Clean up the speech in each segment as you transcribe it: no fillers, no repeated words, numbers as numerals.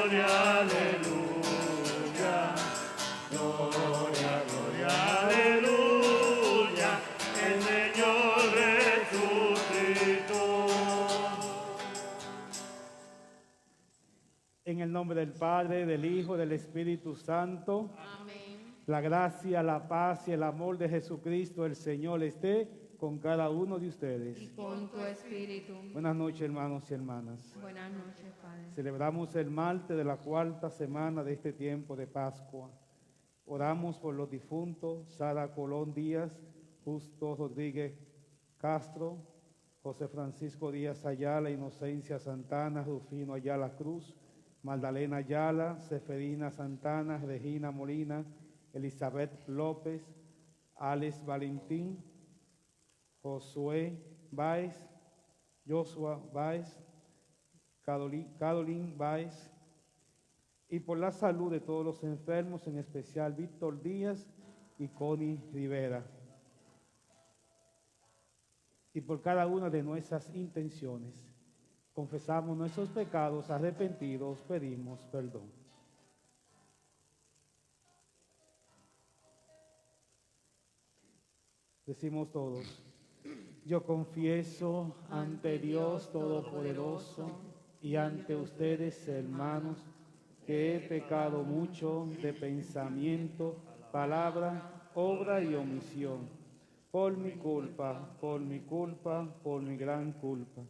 gloria, aleluya. Gloria, gloria, aleluya. El Señor resucitó. En el nombre del Padre, del Hijo, del Espíritu Santo. Amén. La gracia, la paz y el amor de Jesucristo, el Señor, esté con cada uno de ustedes. Y con tu espíritu. Buenas noches, hermanos y hermanas. Buenas noches, Padre. Celebramos el martes de la cuarta semana de este tiempo de Pascua. Oramos por los difuntos: Sara Colón Díaz, Justo Rodríguez Castro, José Francisco Díaz Ayala, Inocencia Santana, Rufino Ayala Cruz, Magdalena Ayala, Seferina Santana, Regina Molina, Elizabeth López, Alex Valentín, Josué Báez, Joshua Báez, Caroline Báez, y por la salud de todos los enfermos, en especial Víctor Díaz y Connie Rivera, y por cada una de nuestras intenciones. Confesamos nuestros pecados, arrepentidos, pedimos perdón. Decimos todos: yo confieso ante Dios Todopoderoso y ante ustedes, hermanos, que he pecado mucho de pensamiento, palabra, obra y omisión, por mi culpa, por mi gran culpa.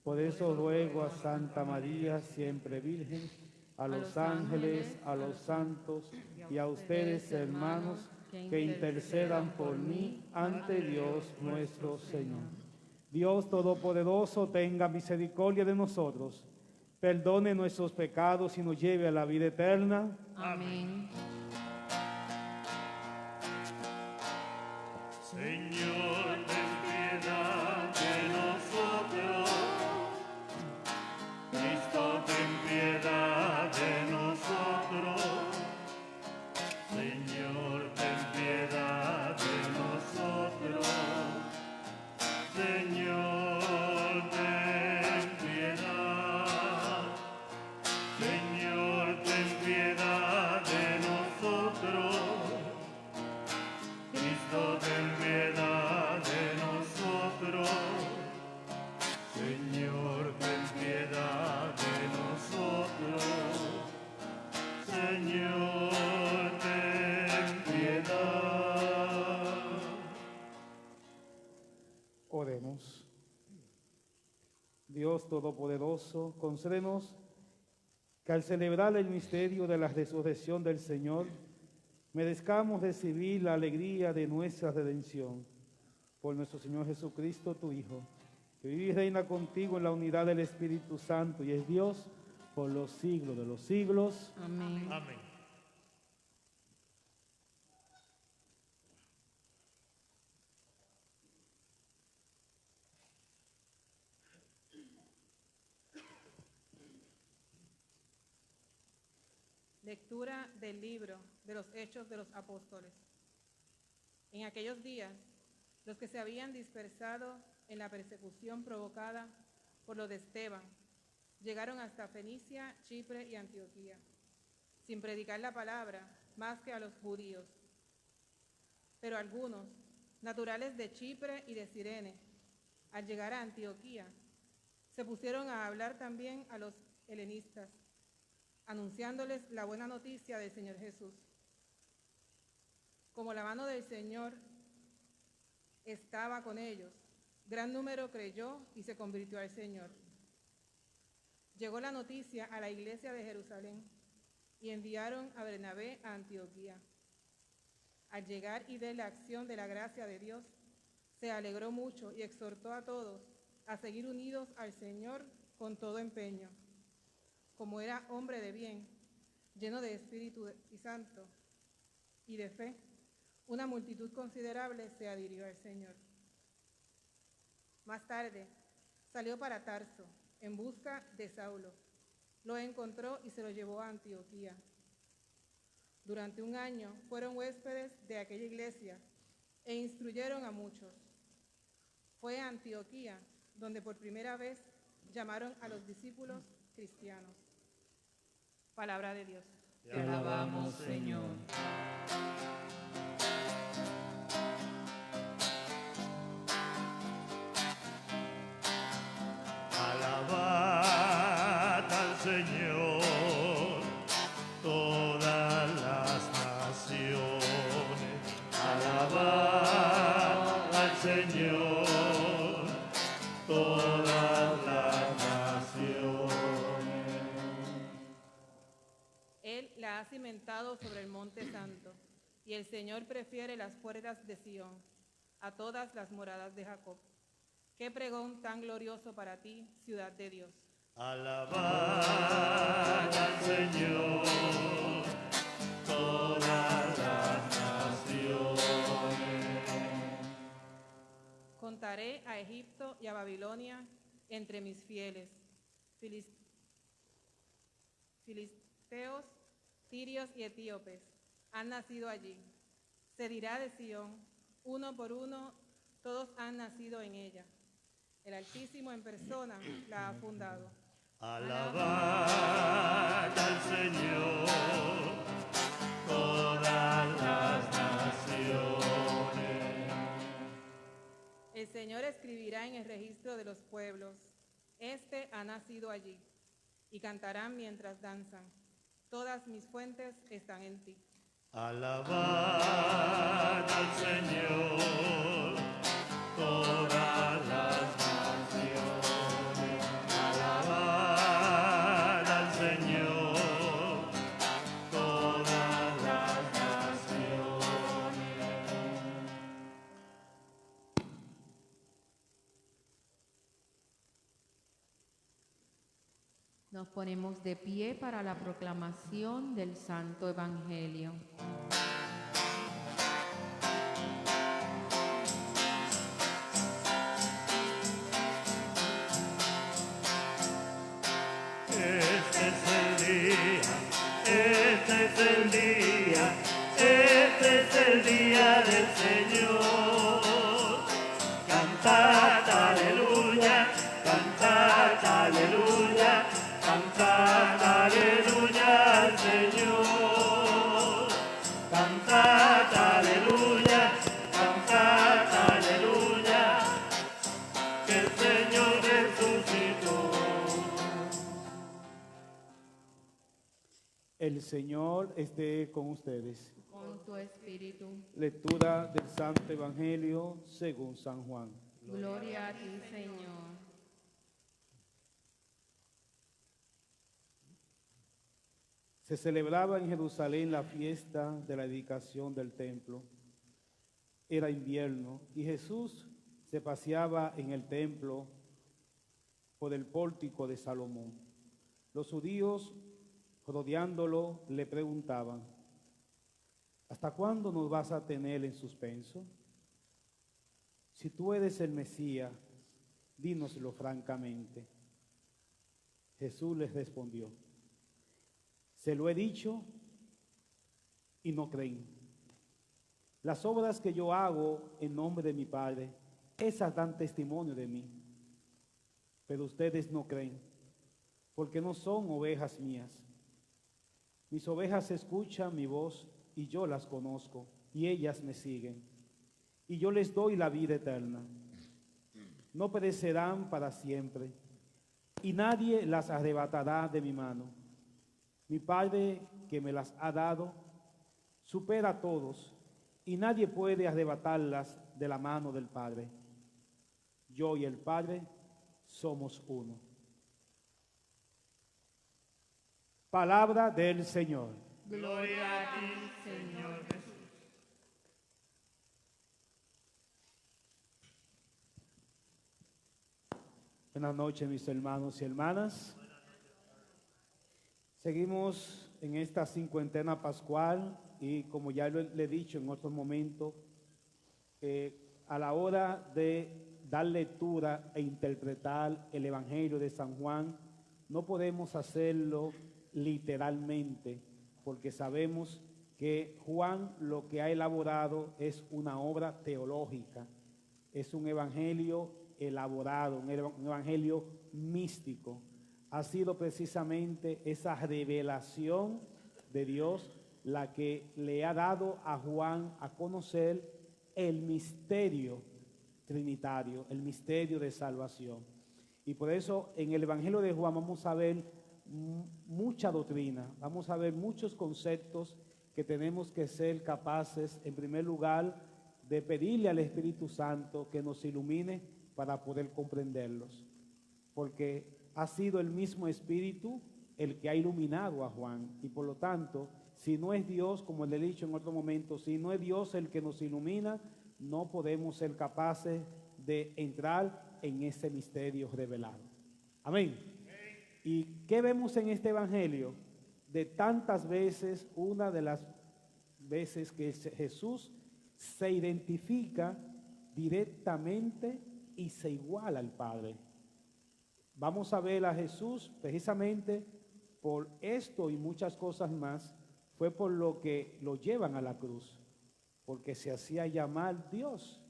Por eso ruego a Santa María, siempre Virgen, a los ángeles, a los santos y a ustedes, hermanos, que intercedan por mí ante Dios nuestro Señor. Dios Todopoderoso tenga misericordia de nosotros, perdone nuestros pecados y nos lleve a la vida eterna. Amén. Señor, ten piedad de nosotros. Cristo, ten piedad de nosotros. Señor, ten piedad de nosotros. Señor, ten piedad. Señor, ten piedad de nosotros. Cristo, ten piedad de nosotros. Señor, ten piedad de nosotros. Señor, ten piedad. Oremos. Dios Todopoderoso, concédenos que al celebrar el misterio de la resurrección del Señor, merezcamos recibir la alegría de nuestra redención. Por nuestro Señor Jesucristo, tu Hijo, que vive y reina contigo en la unidad del Espíritu Santo y es Dios por los siglos de los siglos. Amén. Amén. Lectura del libro de los Hechos de los Apóstoles. En aquellos días, los que se habían dispersado en la persecución provocada por lo de Esteban llegaron hasta Fenicia, Chipre y Antioquía, sin predicar la palabra más que a los judíos. Pero algunos, naturales de Chipre y de Cirene, al llegar a Antioquía, se pusieron a hablar también a los helenistas, anunciándoles la buena noticia del Señor Jesús. Como la mano del Señor estaba con ellos, gran número creyó y se convirtió al Señor. Llegó la noticia a la iglesia de Jerusalén y enviaron a Bernabé a Antioquía. Al llegar y ver la acción de la gracia de Dios, se alegró mucho y exhortó a todos a seguir unidos al Señor con todo empeño. Como era hombre de bien, lleno de Espíritu y Santo y de fe, una multitud considerable se adhirió al Señor. Más tarde, salió para Tarso en busca de Saulo. Lo encontró y se lo llevó a Antioquía. Durante un año fueron huéspedes de aquella iglesia e instruyeron a muchos. Fue a Antioquía donde por primera vez llamaron a los discípulos cristianos. Palabra de Dios. Te alabamos, Señor. Alabad al Señor, todas las naciones. Alabad al Señor, todas las naciones. Él la ha cimentado sobre el monte santo, y el Señor prefiere las puertas de Sión a todas las moradas de Jacob. Qué pregón tan glorioso para ti, ciudad de Dios. Alabad al Señor, todas las naciones. Contaré a Egipto y a Babilonia entre mis fieles. Filisteos, tirios y etíopes han nacido allí. Se dirá de Sión, uno por uno, todos han nacido en ella. El Altísimo en persona la ha fundado. Alabad al Señor, todas las naciones. El Señor escribirá en el registro de los pueblos, este ha nacido allí, y cantarán mientras danzan. Todas mis fuentes están en ti. Alabad al Señor, todas las naciones. Alabad al Señor, todas las naciones. Nos ponemos de pie para la proclamación del Santo Evangelio. Este es el día, este es el día, este es el día del Señor. Cantad aleluya, cantad aleluya, cantad aleluya al Señor. Cantad aleluya, cantad aleluya, que el Señor resucitó. El Señor esté con ustedes. Con tu espíritu. Lectura del Santo Evangelio según San Juan. Gloria a ti, Señor. Se celebraba en Jerusalén la fiesta de la dedicación del templo. Era invierno y Jesús se paseaba en el templo por el pórtico de Salomón. Los judíos, rodeándolo, le preguntaban: ¿hasta cuándo nos vas a tener en suspenso? Si tú eres el Mesías, dínoslo francamente. Jesús les respondió: se lo he dicho y no creen. Las obras que yo hago en nombre de mi Padre, esas dan testimonio de mí. Pero ustedes no creen, porque no son ovejas mías. Mis ovejas escuchan mi voz y yo las conozco, y ellas me siguen. Y yo les doy la vida eterna. No perecerán para siempre, y nadie las arrebatará de mi mano. Mi Padre que me las ha dado supera a todos, y nadie puede arrebatarlas de la mano del Padre. Yo y el Padre somos uno. Palabra del Señor. Gloria a ti, Señor Jesús. Buenas noches, mis hermanos y hermanas. Seguimos en esta cincuentena pascual y, como ya le he dicho en otros momentos, a la hora de dar lectura e interpretar el Evangelio de San Juan, no podemos hacerlo literalmente, porque sabemos que Juan lo que ha elaborado es una obra teológica, es un evangelio elaborado, un evangelio místico. ha sido precisamente esa revelación de Dios la que le ha dado a Juan a conocer el misterio trinitario, el misterio de salvación. Y por eso en el Evangelio de Juan vamos a ver mucha doctrina, vamos a ver muchos conceptos que tenemos que ser capaces, en primer lugar, de pedirle al Espíritu Santo que nos ilumine para poder comprenderlos. Porque ha sido el mismo Espíritu el que ha iluminado a Juan. Y por lo tanto, si no es Dios, como le he dicho en otro momento, si no es Dios el que nos ilumina, no podemos ser capaces de entrar en ese misterio revelado. Amén. ¿Y qué vemos en este Evangelio? De tantas veces, una de las veces que Jesús se identifica directamente y se iguala al Padre. Vamos a ver a Jesús precisamente por esto y muchas cosas más, fue por lo que lo llevan a la cruz, porque se hacía llamar Dios,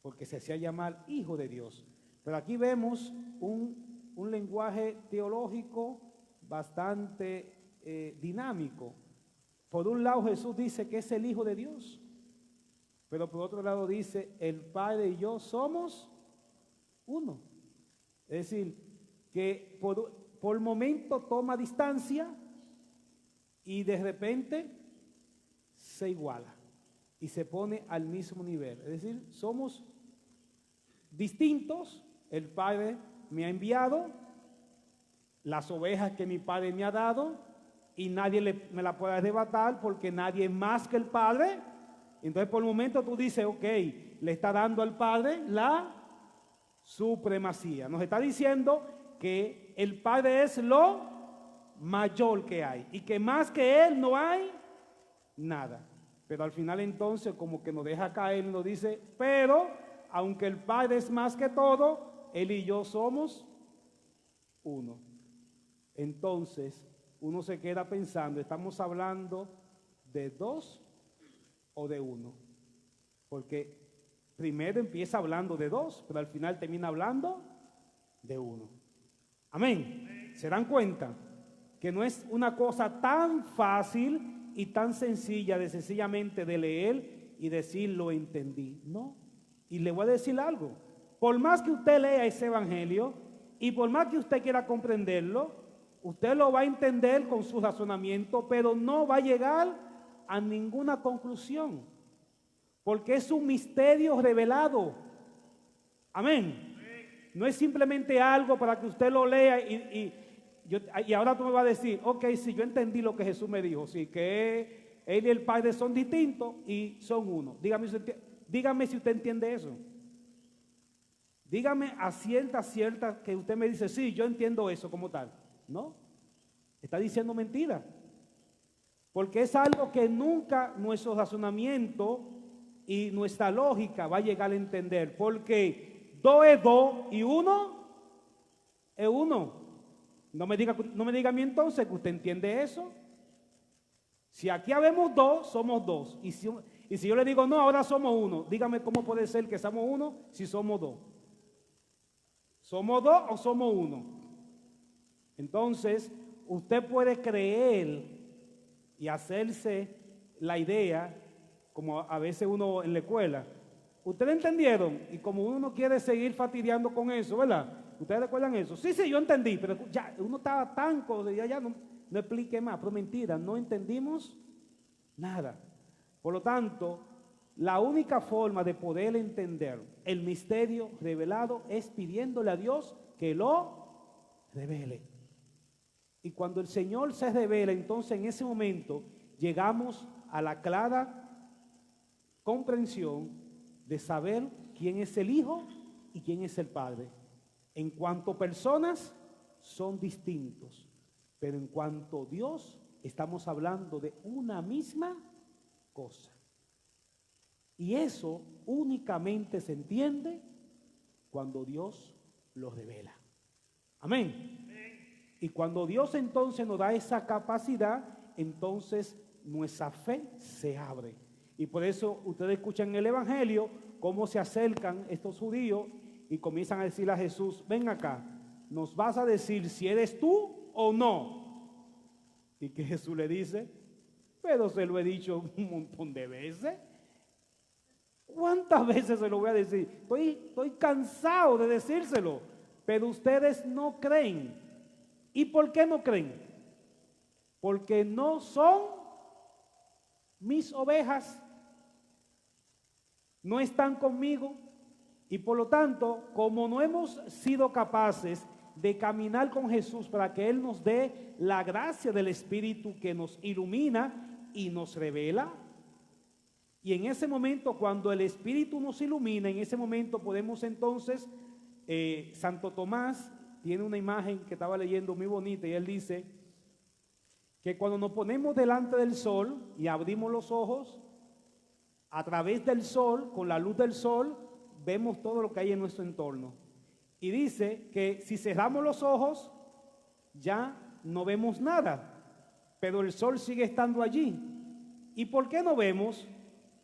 porque se hacía llamar Hijo de Dios. Pero aquí vemos un lenguaje teológico bastante dinámico. Por un lado Jesús dice que es el Hijo de Dios, pero por otro lado dice, el Padre y yo somos uno. Es decir, que por momento toma distancia y de repente se iguala y se pone al mismo nivel. Es decir, somos distintos. El Padre me ha enviado las ovejas que mi Padre me ha dado y nadie me la puede arrebatar porque nadie es más que el Padre. Entonces por el momento tú dices, ok, le está dando al Padre la supremacía. Nos está diciendo que el Padre es lo mayor que hay y que más que Él no hay nada. Pero al final entonces como que nos deja caer y nos dice, pero aunque el Padre es más que todo, Él y yo somos uno. Entonces uno se queda pensando, ¿estamos hablando de dos o de uno? Porque primero empieza hablando de dos, pero al final termina hablando de uno. Amén. ¿Se dan cuenta? Que no es una cosa tan fácil y tan sencilla de sencillamente de leer y decir lo entendí. No. Y le voy a decir algo. Por más que usted lea ese evangelio y por más que usted quiera comprenderlo, usted lo va a entender con su razonamiento, pero no va a llegar a ninguna conclusión. Porque es un misterio revelado. Amén. No es simplemente algo para que usted lo lea y ahora tú me vas a decir, ok, sí, yo entendí lo que Jesús me dijo, sí, que Él y el Padre son distintos y son uno. Dígame si usted entiende eso. Dígame a cierta que usted me dice, sí, yo entiendo eso como tal. No, está diciendo mentira. Porque es algo que nunca nuestro razonamiento y nuestra lógica va a llegar a entender. Porque 2 es 2 y 1 es 1. No me diga a mí entonces que usted entiende eso. Si aquí habemos 2, somos 2. Y si yo le digo, no, ahora somos 1, dígame cómo puede ser que somos 1 si somos 2. ¿Somos 2 o somos 1? Entonces, usted puede creer y hacerse la idea, como a veces uno en la escuela. ¿Ustedes entendieron? Y como uno no quiere seguir fastidiando con eso, ¿verdad? ¿Ustedes recuerdan eso? Sí, yo entendí, pero ya uno estaba tan codida, ya no explique más, pero mentira, no entendimos nada. Por lo tanto, la única forma de poder entender el misterio revelado es pidiéndole a Dios que lo revele. Y cuando el Señor se revela, entonces en ese momento llegamos a la clara comprensión de saber quién es el Hijo y quién es el Padre. En cuanto personas son distintos, pero en cuanto Dios estamos hablando de una misma cosa. Y eso únicamente se entiende cuando Dios lo revela. Amén. Y cuando Dios entonces nos da esa capacidad, entonces nuestra fe se abre. Y por eso ustedes escuchan en el Evangelio cómo se acercan estos judíos y comienzan a decirle a Jesús, ven acá, ¿nos vas a decir si eres tú o no? Y que Jesús le dice, pero se lo he dicho un montón de veces. ¿Cuántas veces se lo voy a decir? Estoy cansado de decírselo, pero ustedes no creen. ¿Y por qué no creen? Porque no son mis ovejas, no están conmigo, y por lo tanto, como no hemos sido capaces de caminar con Jesús para que Él nos dé la gracia del Espíritu que nos ilumina y nos revela, y en ese momento, cuando el Espíritu nos ilumina, en ese momento podemos entonces, Santo Tomás tiene una imagen que estaba leyendo muy bonita, y él dice que cuando nos ponemos delante del sol y abrimos los ojos, a través del sol, con la luz del sol, vemos todo lo que hay en nuestro entorno. Y dice que si cerramos los ojos, ya no vemos nada, pero el sol sigue estando allí. ¿Y por qué no vemos?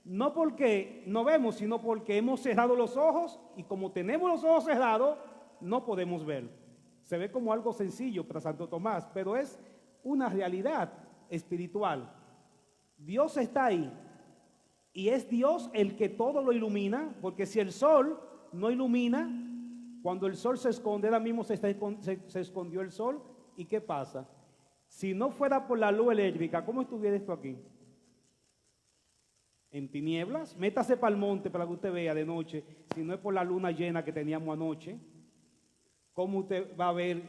No porque no vemos, sino porque hemos cerrado los ojos, y como tenemos los ojos cerrados, no podemos ver. Se ve como algo sencillo para Santo Tomás, pero es una realidad espiritual. Dios está ahí, y es Dios el que todo lo ilumina, porque si el sol no ilumina, cuando el sol se esconde, ahora mismo se escondió el sol, ¿y qué pasa? Si no fuera por la luz eléctrica, ¿cómo estuviera esto aquí? En tinieblas. Métase para el monte para que usted vea de noche, si no es por la luna llena que teníamos anoche, ¿cómo usted va a ver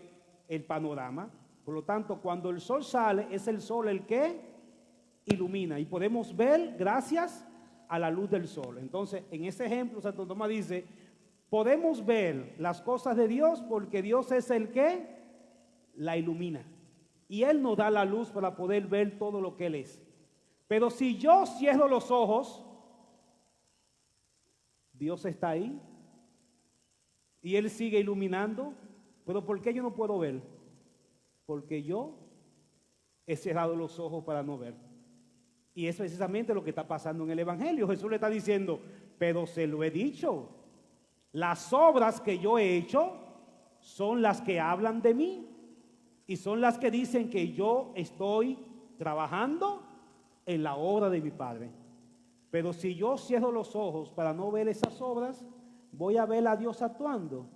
el panorama? Por lo tanto, cuando el sol sale, es el sol el que ilumina, y podemos ver gracias a la luz del sol. Entonces, en ese ejemplo, Santo Tomás dice, podemos ver las cosas de Dios porque Dios es el que la ilumina, y Él nos da la luz para poder ver todo lo que Él es. Pero si yo cierro los ojos, Dios está ahí y Él sigue iluminando. Pero ¿por qué yo no puedo ver? Porque yo he cerrado los ojos para no ver. Y es precisamente lo que está pasando en el Evangelio. Jesús le está diciendo, pero se lo he dicho, las obras que yo he hecho son las que hablan de mí, y son las que dicen que yo estoy trabajando en la obra de mi Padre. Pero si yo cierro los ojos para no ver esas obras, ¿voy a ver a Dios actuando?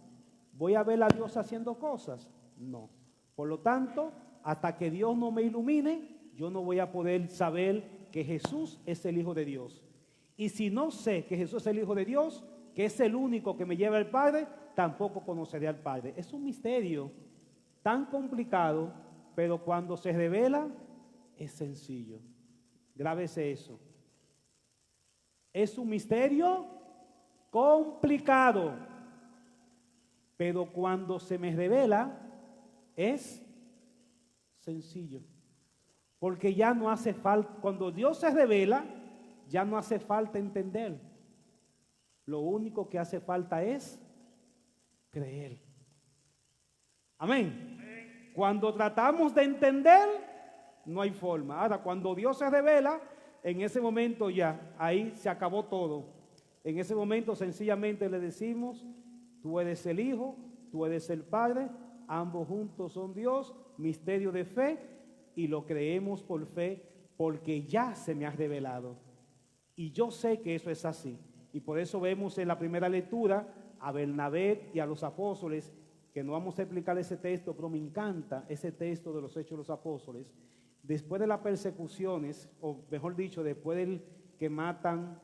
¿Voy a ver a Dios haciendo cosas? No. Por lo tanto, hasta que Dios no me ilumine, yo no voy a poder saber que Jesús es el Hijo de Dios. Y si no sé que Jesús es el Hijo de Dios, que es el único que me lleva al Padre, tampoco conoceré al Padre. Es un misterio tan complicado, pero cuando se revela, es sencillo. Grábese eso. Es un misterio complicado, pero cuando se me revela, es sencillo. Porque ya no hace falta, cuando Dios se revela, ya no hace falta entender. Lo único que hace falta es creer. Amén. Cuando tratamos de entender, no hay forma. Ahora, cuando Dios se revela, en ese momento ya, ahí se acabó todo. En ese momento sencillamente le decimos, tú eres el Hijo, tú eres el Padre, ambos juntos son Dios, misterio de fe, y lo creemos por fe, porque ya se me ha revelado. Y yo sé que eso es así. Y por eso vemos en la primera lectura a Bernabé y a los apóstoles, que no vamos a explicar ese texto, pero me encanta ese texto de los Hechos de los Apóstoles. Después de las persecuciones, o mejor dicho, después del que matan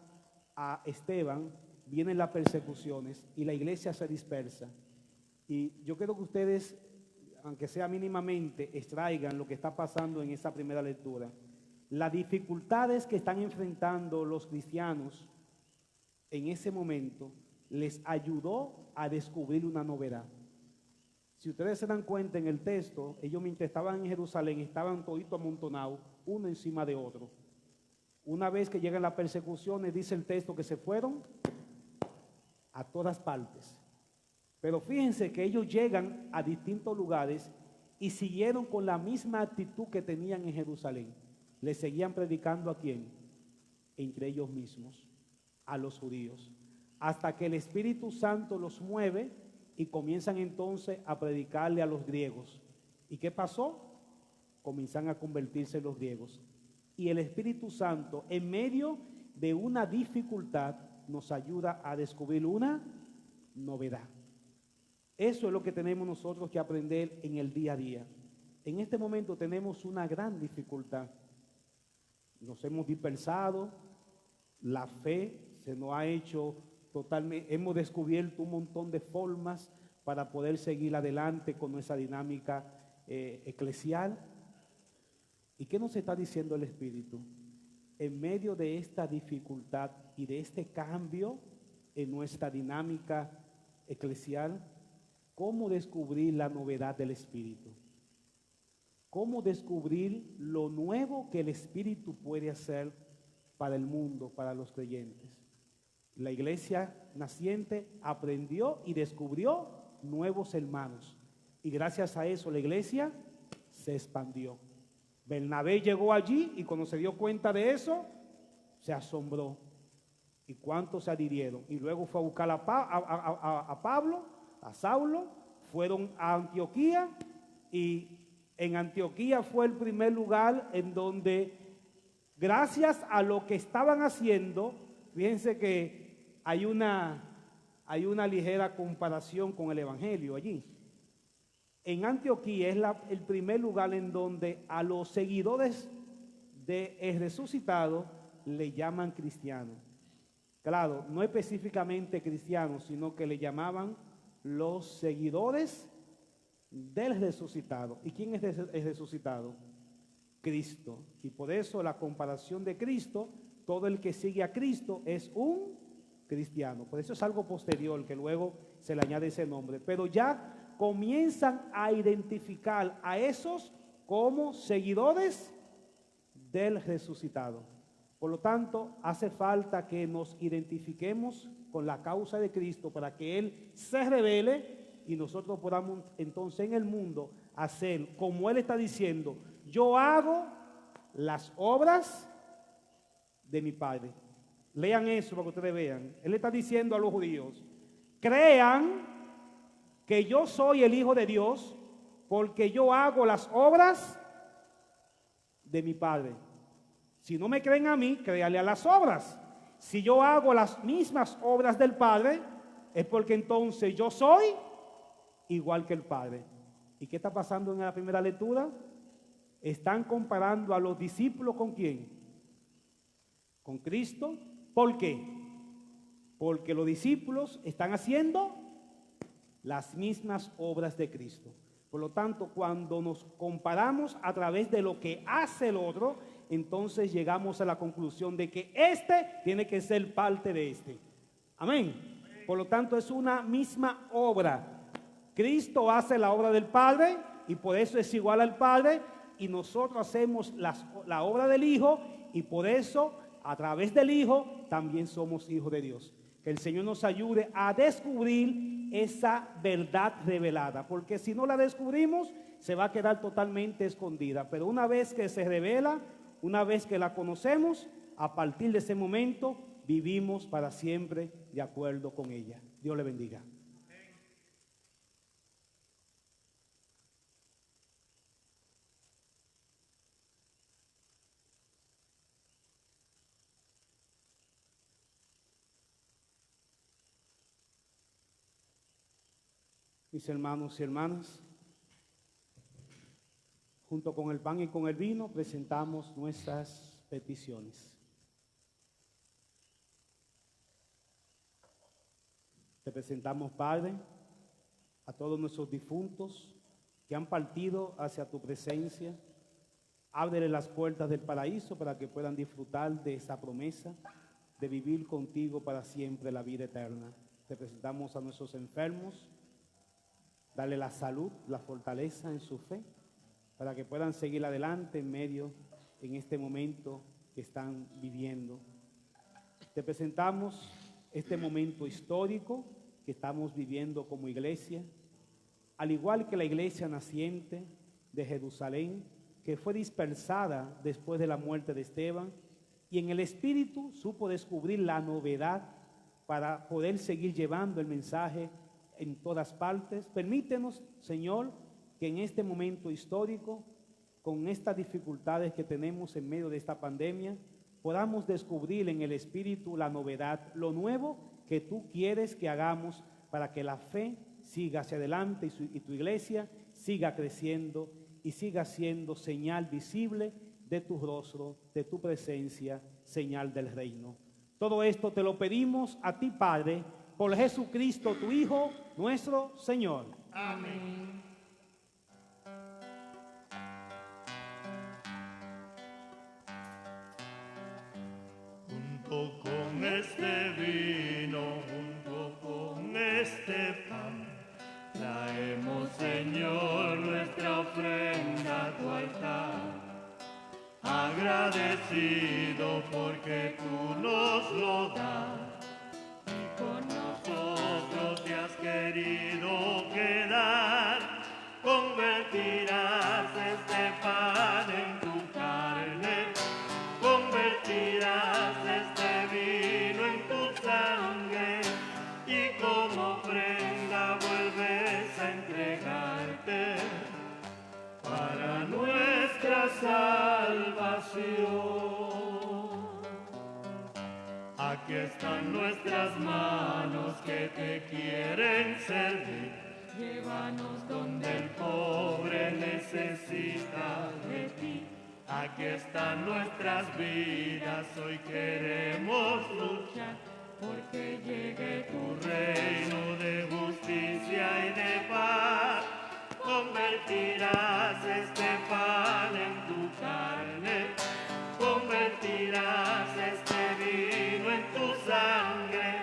a Esteban, vienen las persecuciones y la iglesia se dispersa. Y yo quiero que ustedes, aunque sea mínimamente, extraigan lo que está pasando en esa primera lectura. Las dificultades que están enfrentando los cristianos en ese momento les ayudó a descubrir una novedad. Si ustedes se dan cuenta en el texto, ellos mientras estaban en Jerusalén estaban toditos amontonados, uno encima de otro. Una vez que llegan las persecuciones, dice el texto que se fueron a todas partes. Pero fíjense que ellos llegan a distintos lugares y siguieron con la misma actitud que tenían en Jerusalén. Le seguían predicando ¿a quién? Entre ellos mismos, a los judíos. Hasta que el Espíritu Santo los mueve y comienzan entonces a predicarle a los griegos. ¿Y qué pasó? Comienzan a convertirse los griegos. Y el Espíritu Santo, en medio de una dificultad, nos ayuda a descubrir una novedad. Eso es lo que tenemos nosotros que aprender en el día a día. En este momento tenemos una gran dificultad. Nos hemos dispersado, la fe se nos ha hecho totalmente, hemos descubierto un montón de formas para poder seguir adelante con nuestra dinámica eclesial. ¿Y qué nos está diciendo el Espíritu? En medio de esta dificultad y de este cambio en nuestra dinámica eclesial, ¿cómo descubrir la novedad del Espíritu? ¿Cómo descubrir lo nuevo que el Espíritu puede hacer para el mundo, para los creyentes? La iglesia naciente aprendió y descubrió nuevos hermanos. Y gracias a eso la iglesia se expandió. Bernabé llegó allí y cuando se dio cuenta de eso, se asombró. ¿Y cuántos se adhirieron? Y luego fue a buscar a Pablo, a Saulo, fueron a Antioquía y en Antioquía fue el primer lugar en donde, gracias a lo que estaban haciendo, fíjense que hay una ligera comparación con el Evangelio allí. En Antioquía es el primer lugar en donde a los seguidores del resucitado le llaman cristianos. Claro, no específicamente cristianos, sino que le llamaban los seguidores del resucitado. ¿Y quién es el resucitado? Cristo. Y por eso la comparación de Cristo, todo el que sigue a Cristo es un cristiano. Por eso es algo posterior que luego se le añade ese nombre. Pero ya comienzan a identificar a esos como seguidores del resucitado. Por lo tanto, hace falta que nos identifiquemos con la causa de Cristo para que Él se revele y nosotros podamos entonces en el mundo hacer como Él está diciendo: yo hago las obras de mi Padre. Lean eso para que ustedes vean. Él está diciendo a los judíos: crean que yo soy el Hijo de Dios porque yo hago las obras de mi Padre. Si no me creen a mí, créanle a las obras. Si yo hago las mismas obras del Padre, es porque entonces yo soy igual que el Padre. ¿Y qué está pasando en la primera lectura? Están comparando a los discípulos ¿con quién? Con Cristo. ¿Por qué? Porque los discípulos están haciendo las mismas obras de Cristo. Por lo tanto, cuando nos comparamos a través de lo que hace el otro, entonces llegamos a la conclusión de que este tiene que ser parte de este. Amén. Por lo tanto, es una misma obra. Cristo hace la obra del Padre y por eso es igual al Padre, y nosotros hacemos la obra del Hijo y por eso a través del Hijo también somos hijos de Dios. Que el Señor nos ayude a descubrir esa verdad revelada, porque si no la descubrimos, se va a quedar totalmente escondida. Pero una vez que se revela, una vez que la conocemos, a partir de ese momento, vivimos para siempre de acuerdo con ella. Dios le bendiga. Mis hermanos y hermanas, junto con el pan y con el vino, presentamos nuestras peticiones. Te presentamos, Padre, a todos nuestros difuntos que han partido hacia tu presencia. Ábrele las puertas del paraíso para que puedan disfrutar de esa promesa de vivir contigo para siempre la vida eterna. Te presentamos a nuestros enfermos. Dale la salud, la fortaleza en su fe, para que puedan seguir adelante en este momento que están viviendo. Te presentamos este momento histórico que estamos viviendo como iglesia, al igual que la iglesia naciente de Jerusalén, que fue dispersada después de la muerte de Esteban, y en el Espíritu supo descubrir la novedad para poder seguir llevando el mensaje en todas partes. Permítenos, Señor, que en este momento histórico, con estas dificultades que tenemos en medio de esta pandemia, podamos descubrir en el Espíritu la novedad, lo nuevo que tú quieres que hagamos para que la fe siga hacia adelante y tu iglesia siga creciendo y siga siendo señal visible de tu rostro, de tu presencia, señal del reino. Todo esto te lo pedimos a ti, Padre, por Jesucristo, tu Hijo, nuestro Señor. Amén. Junto con este vino, junto con este pan, traemos, Señor, nuestra ofrenda a tu altar. Agradecido porque tú nos lo das y con nosotros te has querido quedar. Convertirás este pan en tu carne, convertirás este vino en tu sangre y como ofrenda vuelves a entregarte para nuestra salvación. Aquí están nuestras manos que te quieren servir. Llévanos donde el pobre necesita de ti. Aquí están nuestras vidas, hoy queremos luchar porque llegue tu reino de justicia y de paz. Convertirás este pan en tu carne, convertirás este vino en tu sangre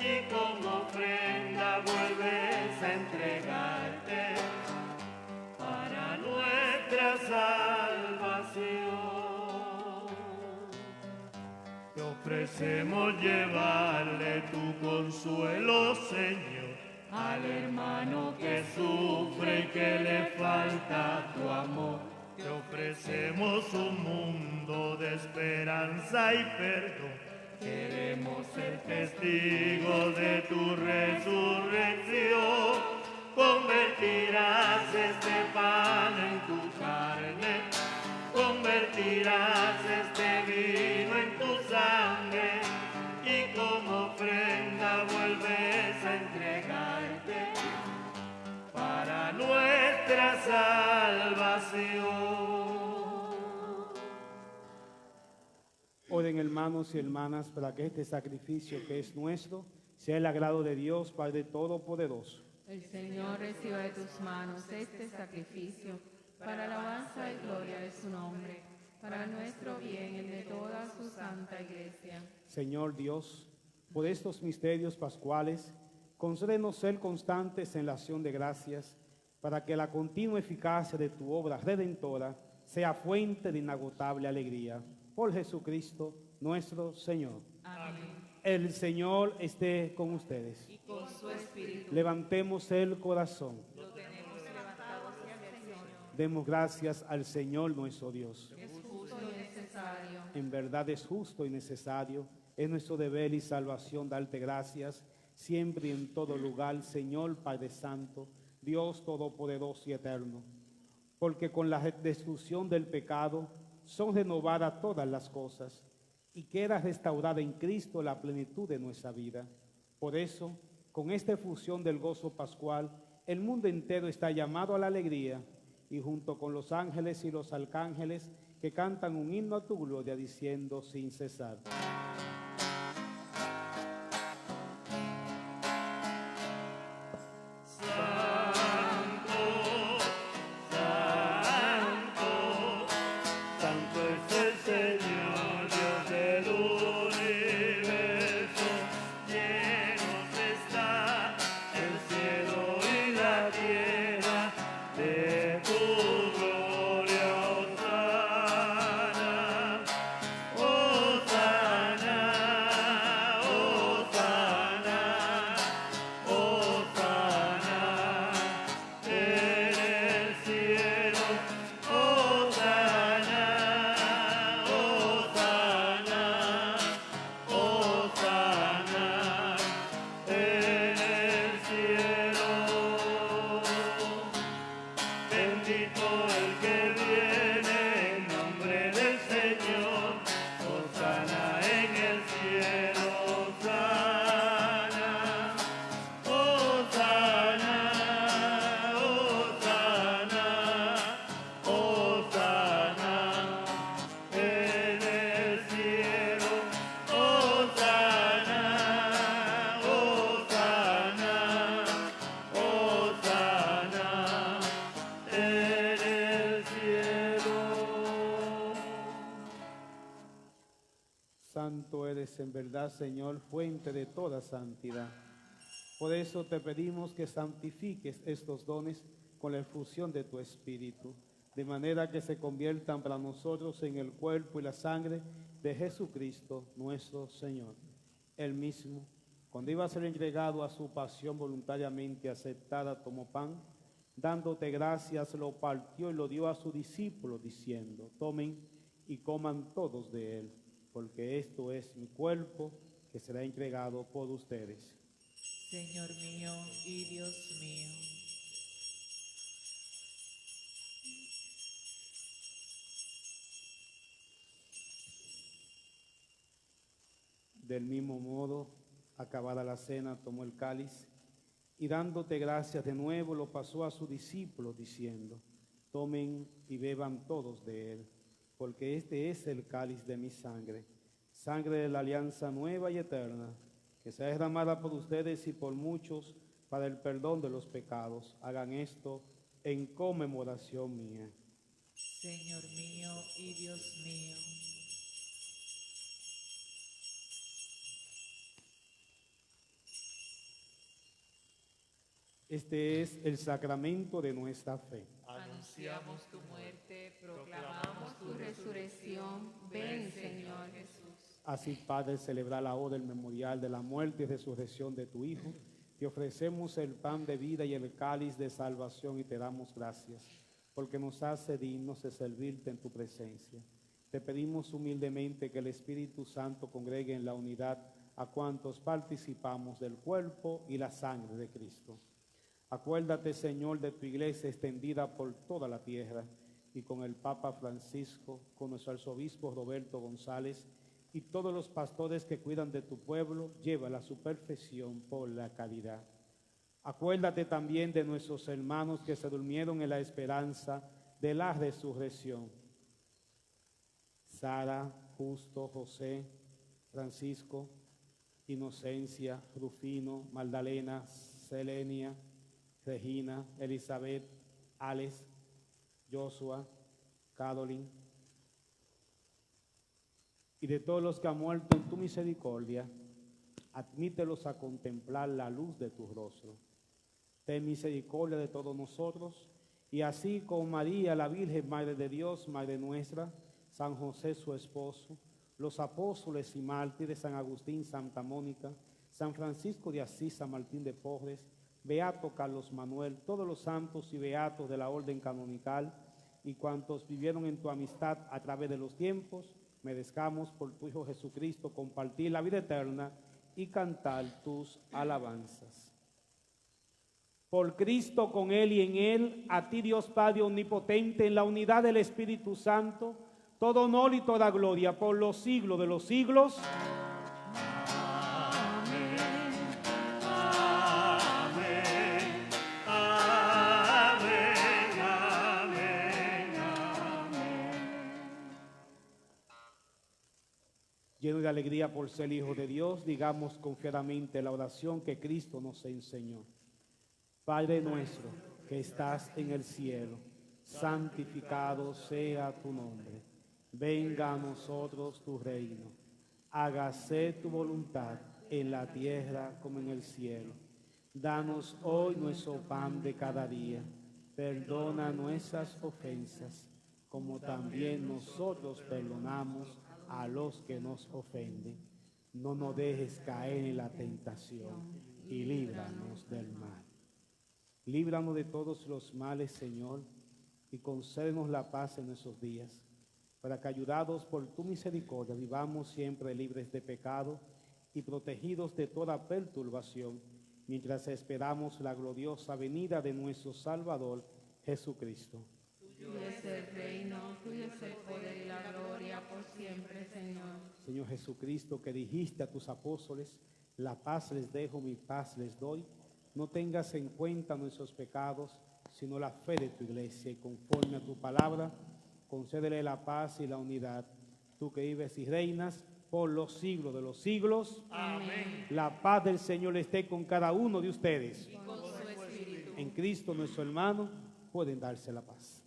y como ofrenda vuelves a entregarte para nuestra salvación. Te ofrecemos llevarle tu consuelo, Señor, al hermano que sufre y que le falta tu amor. Te ofrecemos un mundo de esperanza y perdón. Queremos ser testigos de tu resurrección. Convertirás este pan en tu carne, convertirás este vino en tu sangre y como ofrenda vuelves a entregarte para nuestra salvación. Oren, hermanos y hermanas, para que este sacrificio que es nuestro sea el agrado de Dios, Padre Todopoderoso. El Señor reciba de tus manos este sacrificio para alabanza y gloria de su nombre, para nuestro bien y el de toda su santa iglesia. Señor Dios, por estos misterios pascuales, concédenos ser constantes en la acción de gracias, para que la continua eficacia de tu obra redentora sea fuente de inagotable alegría. Por Jesucristo nuestro Señor. Amén. El Señor esté con ustedes. Y con su espíritu. Levantemos el corazón. Lo tenemos levantado hacia el Señor. Demos gracias al Señor nuestro Dios. Es justo y necesario. En verdad es justo y necesario. Es nuestro deber y salvación darte gracias, siempre y en todo lugar, Señor Padre Santo, Dios Todopoderoso y Eterno. Porque con la destrucción del pecado son renovadas todas las cosas y queda restaurada en Cristo la plenitud de nuestra vida. Por eso, con esta efusión del gozo pascual, el mundo entero está llamado a la alegría y junto con los ángeles y los arcángeles que cantan un himno a tu gloria diciendo sin cesar. Hosanna, Santo eres en verdad, Señor, fuente de toda santidad. Por eso te pedimos que santifiques estos dones con la efusión de tu Espíritu, de manera que se conviertan para nosotros en el cuerpo y la sangre de Jesucristo, nuestro Señor. Él mismo, cuando iba a ser entregado a su pasión voluntariamente aceptada, tomó pan, dándote gracias, lo partió y lo dio a sus discípulos, diciendo: tomen y coman todos de él, porque esto es mi cuerpo que será entregado por ustedes. Señor mío y Dios mío. Del mismo modo, acabada la cena, tomó el cáliz y dándote gracias de nuevo, lo pasó a sus discípulos, diciendo: tomen y beban todos de él, porque este es el cáliz de mi sangre, sangre de la alianza nueva y eterna, que será derramada por ustedes y por muchos para el perdón de los pecados. Hagan esto en conmemoración mía. Señor mío y Dios mío. Este es el sacramento de nuestra fe. Anunciamos tu muerte, proclamamos Tu resurrección, ven, Señor Jesús. Así, Padre, celebrar ahora el memorial de la muerte y resurrección de tu Hijo. Te ofrecemos el pan de vida y el cáliz de salvación y te damos gracias, porque nos hace dignos de servirte en tu presencia. Te pedimos humildemente que el Espíritu Santo congregue en la unidad a cuantos participamos del cuerpo y la sangre de Cristo. Acuérdate, Señor, de tu iglesia extendida por toda la tierra, y con el Papa Francisco, con nuestro arzobispo Roberto González, y todos los pastores que cuidan de tu pueblo, llévala a su perfección por la caridad. Acuérdate también de nuestros hermanos que se durmieron en la esperanza de la resurrección. Sara, Justo, José, Francisco, Inocencia, Rufino, Magdalena, Selenia, Regina, Elizabeth, Alex, Joshua, Caroline, y de todos los que han muerto en tu misericordia, admítelos a contemplar la luz de tu rostro. Ten misericordia de todos nosotros, y así con María, la Virgen, Madre de Dios, Madre nuestra, San José, su esposo, los apóstoles y mártires, San Agustín, Santa Mónica, San Francisco de Asís, San Martín de Porres, Beato Carlos Manuel, todos los santos y beatos de la orden canonical, y cuantos vivieron en tu amistad a través de los tiempos, merezcamos por tu Hijo Jesucristo compartir la vida eterna y cantar tus alabanzas. Por Cristo, con Él y en Él, a ti Dios Padre omnipotente, en la unidad del Espíritu Santo, todo honor y toda gloria por los siglos de los siglos. Lleno de alegría por ser hijo de Dios, digamos confiadamente la oración que Cristo nos enseñó. Padre nuestro que estás en el cielo, santificado sea tu nombre. Venga a nosotros tu reino. Hágase tu voluntad en la tierra como en el cielo. Danos hoy nuestro pan de cada día. Perdona nuestras ofensas, como también nosotros perdonamos a los que nos ofenden. No nos dejes caer en la tentación y líbranos del mal. Líbranos de todos los males, Señor, y concédenos la paz en nuestros días, para que, ayudados por tu misericordia, vivamos siempre libres de pecado y protegidos de toda perturbación, mientras esperamos la gloriosa venida de nuestro Salvador, Jesucristo. Tuyo es el reino, tuyo es el poder y la gloria por siempre, Señor. Señor Jesucristo, que dijiste a tus apóstoles: la paz les dejo, mi paz les doy. No tengas en cuenta nuestros pecados, sino la fe de tu iglesia, y conforme a tu palabra, concédele la paz y la unidad. Tú que vives y reinas por los siglos de los siglos. Amén. La paz del Señor esté con cada uno de ustedes. Y con su espíritu. En Cristo nuestro hermano pueden darse la paz.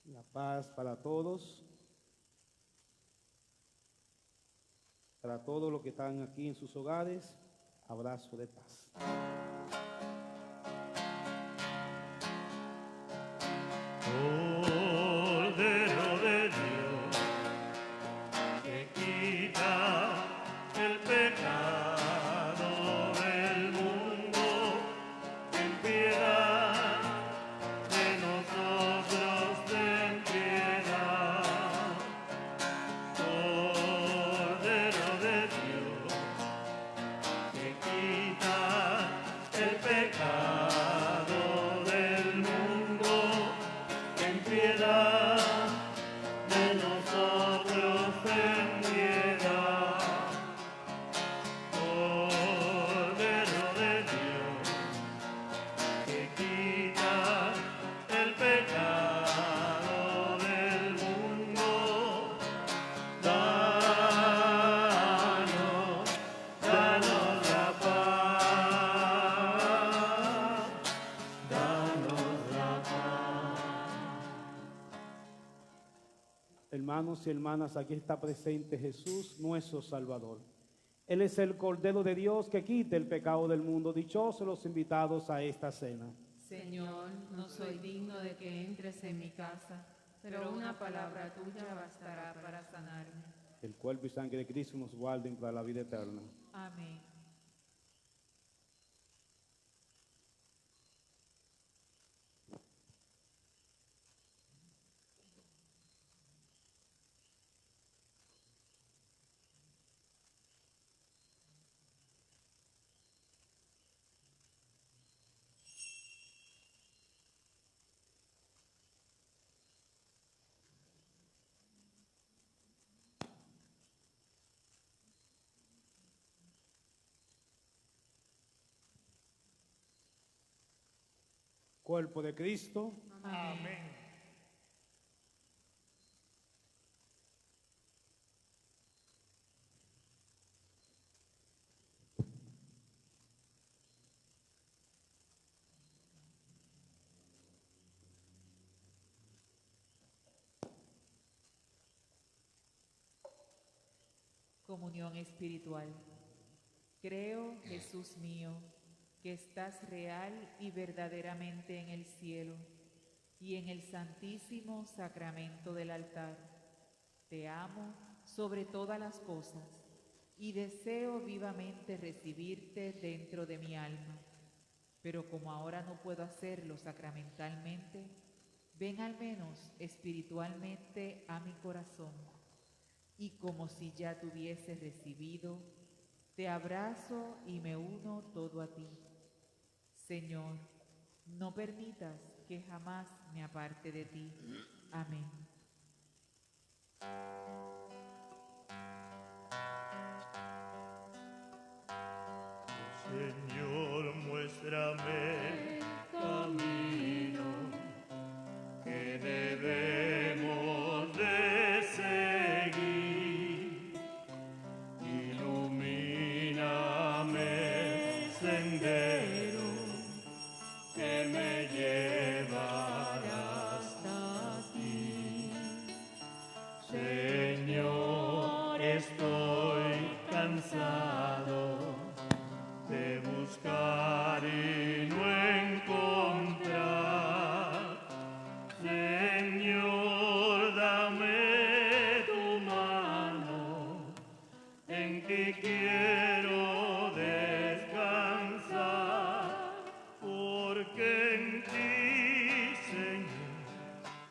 La paz para todos. Para todos los que están aquí en sus hogares, abrazo de paz. Cordero de Dios, que quita el pecado del mundo, ten piedad de nosotros, ten piedad. Cordero de Dios, que quita el pecado del mundo, ten piedad de nosotros, ten piedad. Cordero de Dios, que quita el pecado del mundo, danos la paz, danos la paz. Hermanos y hermanas, aquí está presente Jesús, nuestro Salvador. Él es el Cordero de Dios que quita el pecado del mundo. Dichosos los invitados a esta cena. Señor, no soy digno de que entres en mi casa, pero una palabra tuya bastará para sanarme. El cuerpo y sangre de Cristo nos guarden para la vida eterna. Amén. Cuerpo de Cristo, Amén. Comunión espiritual. Creo, Jesús mío, que estás real y verdaderamente en el cielo y en el santísimo sacramento del altar. Te amo sobre todas las cosas y deseo vivamente recibirte dentro de mi alma. Pero como ahora no puedo hacerlo sacramentalmente, ven al menos espiritualmente a mi corazón. Y como si ya te hubiese recibido, te abrazo y me uno todo a ti. Señor, no permitas que jamás me aparte de ti. Amén. Señor, muéstrame el camino que debemos de seguir. Ilumíname el sendero que me llevará hasta ti. Señor, estoy cansado de buscar y no encontrar. Señor, dame tu mano, en ti quiero descansar, porque en ti, Señor,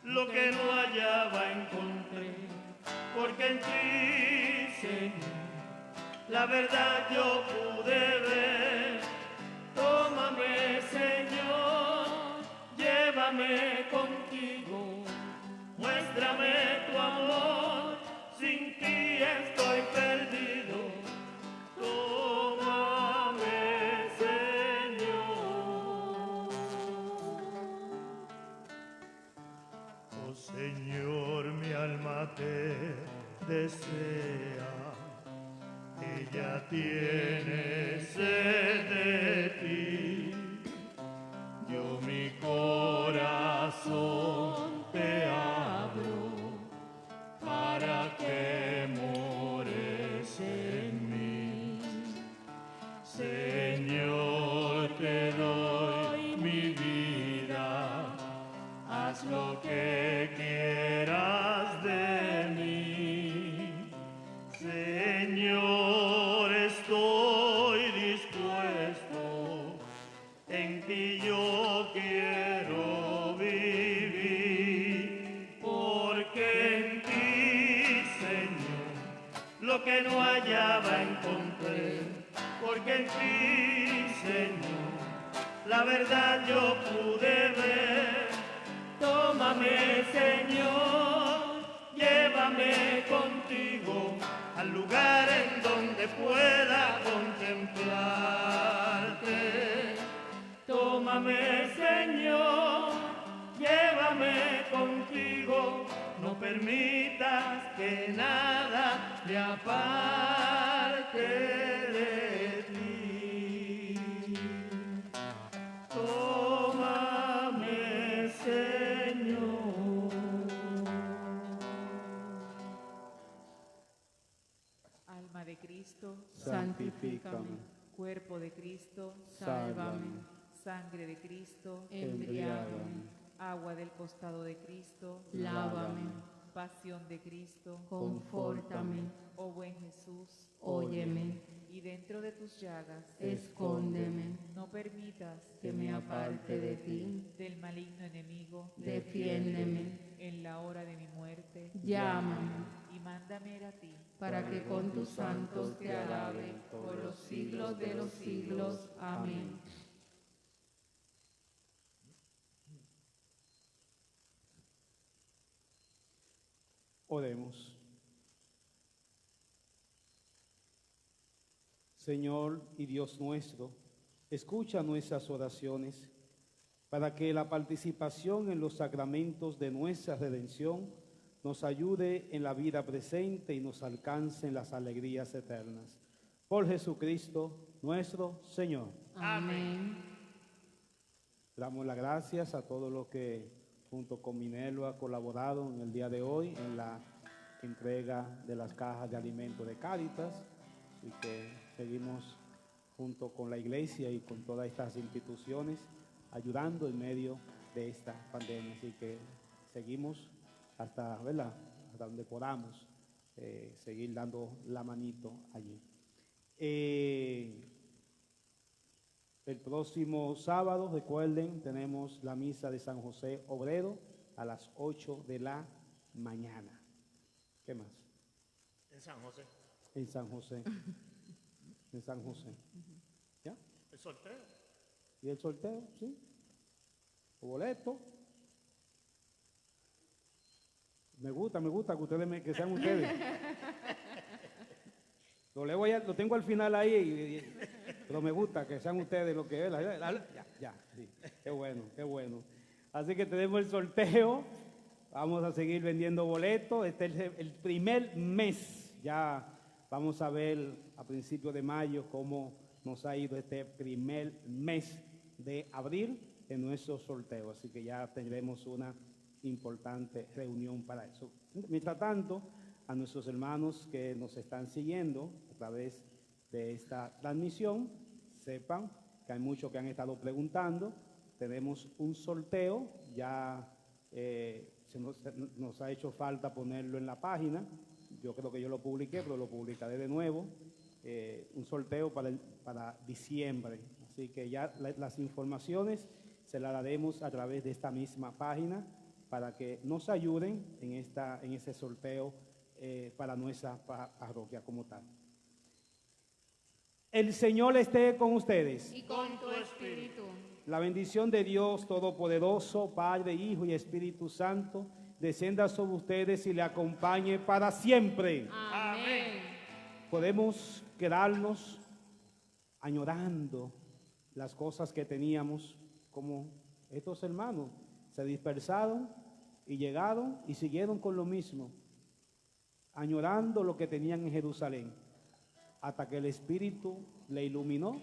lo que no hallaba encontré, porque en ti, Señor, la verdad yo pude ver. Tómame, Señor, llévame contigo, muéstrame tu amor, sin ti estoy perdido. Tómame, Señor. Oh Señor, mi alma te desea. Ella tiene sed de ti, yo mi corazón te abro para que mores en lo que no hallaba encontré, porque en ti, Señor, la verdad yo pude ver. Tómame, Señor, llévame contigo al lugar en donde pueda contemplarte. Tómame, Señor, llévame contigo, no permitas que nada me aparte de ti. Tómame, Señor. Alma de Cristo, santifícame, cuerpo de Cristo, sálvame, sangre de Cristo, embriágame, agua del costado de Cristo, lávame, pasión de Cristo, confórtame, oh buen Jesús, óyeme, y dentro de tus llagas, escóndeme, no permitas que me aparte de ti, del maligno enemigo, defiéndeme, en la hora de mi muerte, llámame, y mándame ir a ti, para que con tus santos te alabe por los siglos de los siglos. Amén. Oremos. Señor y Dios nuestro, escucha nuestras oraciones para que la participación en los sacramentos de nuestra redención nos ayude en la vida presente y nos alcance en las alegrías eternas. Por Jesucristo nuestro Señor. Amén. Damos las gracias a todos los que junto con Minelo ha colaborado en el día de hoy en la entrega de las cajas de alimentos de Cáritas, y que seguimos junto con la iglesia y con todas estas instituciones ayudando en medio de esta pandemia. Así que seguimos hasta, ¿verdad?, hasta donde podamos seguir dando la manito allí. El próximo sábado, recuerden, tenemos la misa de San José Obrero a las 8 de la mañana. ¿Qué más? En San José. En San José. En San José. ¿Ya? El sorteo. ¿Y el sorteo? ¿Sí? ¿O boleto? Me gusta que ustedes que sean ustedes. Lo tengo al final ahí, pero me gusta que sean ustedes lo que es. Ya, sí. Qué bueno. Así que tenemos el sorteo. Vamos a seguir vendiendo boletos. Este es el primer mes. Ya vamos a ver a principios de mayo cómo nos ha ido este primer mes de abril en nuestro sorteo. Así que ya tendremos una importante reunión para eso. Mientras tanto, a nuestros hermanos que nos están siguiendo a través de esta transmisión, sepan que hay muchos que han estado preguntando. Tenemos un sorteo, ya nos ha hecho falta ponerlo en la página. Yo creo que yo lo publiqué, pero lo publicaré de nuevo. Un sorteo para diciembre. Así que ya las informaciones se las daremos a través de esta misma página para que nos ayuden en ese sorteo para nuestra parroquia como tal. El Señor esté con ustedes. Y con tu espíritu. La bendición de Dios Todopoderoso, Padre, Hijo y Espíritu Santo, descienda sobre ustedes y le acompañe para siempre. Amén. Podemos quedarnos añorando las cosas que teníamos, como estos hermanos se dispersaron y llegaron y siguieron con lo mismo, añorando lo que tenían en Jerusalén, hasta que el Espíritu le iluminó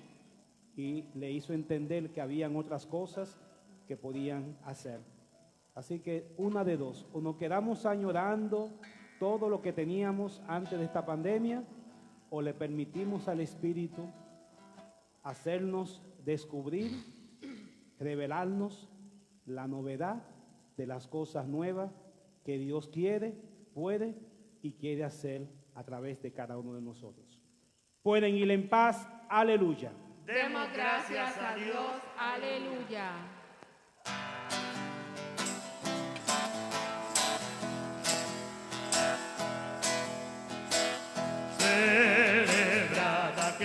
y le hizo entender que habían otras cosas que podían hacer. Así que una de dos, o nos quedamos añorando todo lo que teníamos antes de esta pandemia, o le permitimos al Espíritu hacernos descubrir, revelarnos la novedad de las cosas nuevas que Dios quiere, puede y quiere hacer a través de cada uno de nosotros. Pueden ir en paz. Aleluya. Demos gracias a Dios. Aleluya.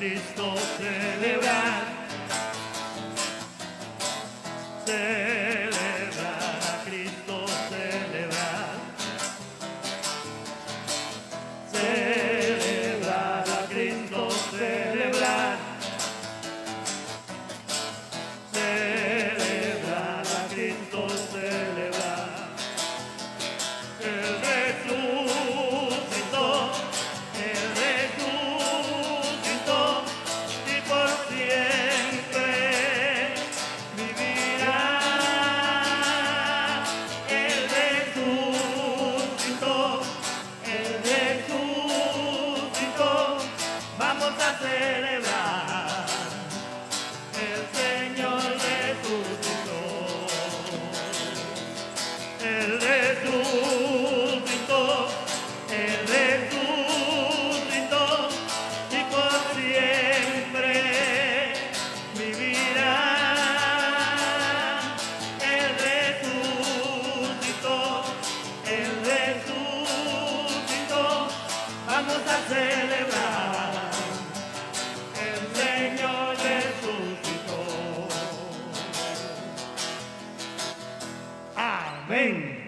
Cristo celebrar. Celebrar a Cristo, celebrar. Celebrar a Cristo, celebrar. Celebrar a Cristo, celebrar. Él resucitó, Él resucitó y por siempre vivirá. Él resucitó, Él resucitó. Vamos a celebrar. El Señor resucitó. Él resucitó. Él resucitó. Y por siempre vivirá. Él resucitó. Él resucitó. Vamos a celebrar. El Señor resucitó. Amén.